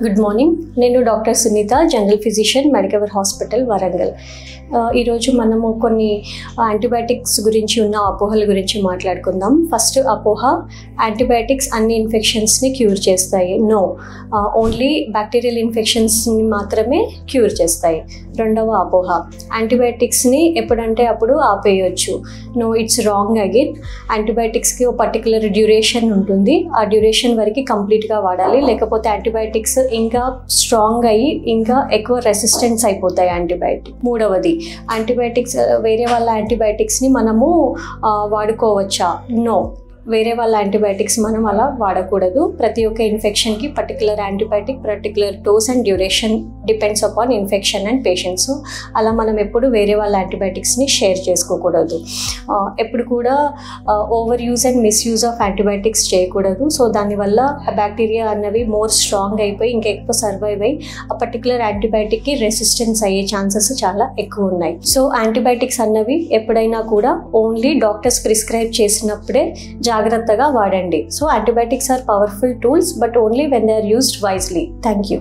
Good morning. నేను doctor Sunitha, general physician, Medicover hospital, Warangal. ఈరోజు మనము కొన్ని యాంటీబయాటిక్స్ గురించి ఉన్న అపోహల గురించి మాట్లాడుకుందాం. ఫస్ట్ అపోహ, యాంటీబయాటిక్స్ అన్ని ఇన్ఫెక్షన్స్ని క్యూర్ చేస్తాయి. నో, ఓన్లీ బ్యాక్టీరియల్ ఇన్ఫెక్షన్స్ని మాత్రమే క్యూర్ చేస్తాయి. రెండవ అపోహ, యాంటీబయాటిక్స్ని ఎప్పుడంటే అప్పుడు ఆపేయచ్చు. No, it's wrong again. యాంటీబయాటిక్స్కి ఒక పర్టికులర్ డ్యూరేషన్ ఉంటుంది. ఆ డ్యూరేషన్ వరకు కంప్లీట్గా వాడాలి, లేకపోతే యాంటీబయాటిక్స్ ఇంకా స్ట్రాంగ్ అయ్యి ఇంకా ఎక్కువ రెసిస్టెన్స్ అయిపోతాయి యాంటీబయాటిక్. మూడవది, యాంటీబయాటిక్స్ వేరే వాళ్ళ యాంటీబయాటిక్స్ని మనము వాడుకోవచ్చా? నో, వేరే వాళ్ళ యాంటీబయాటిక్స్ మనం అలా వాడకూడదు. ప్రతి ఒక్క ఇన్ఫెక్షన్కి particular antibiotic, particular dose and duration depends upon infection and patients. అలా మనం ఎప్పుడు వేరే వాళ్ళ యాంటీబయాటిక్స్ని షేర్ చేసుకోకూడదు. ఎప్పుడు కూడా over use and misuse of antibiotics చేయకూడదు. సో దానివల్ల బ్యాక్టీరియా అన్నవి మోర్ స్ట్రాంగ్ అయిపోయి ఇంకా ఎక్కువ సర్వైవ్ అయ్యి ఆ పర్టికులర్ యాంటీబయాటిక్కి రెసిస్టెన్స్ అయ్యే ఛాన్సెస్ చాలా ఎక్కువ ఉన్నాయి. సో యాంటీబయాటిక్స్ అన్నవి ఎప్పుడైనా కూడా ఓన్లీ డాక్టర్స్ ప్రిస్క్రైబ్ చేసినప్పుడే జాగ్రత్తగా వాడండి. So antibiotics are powerful tools, but only when they are used wisely. Thank you.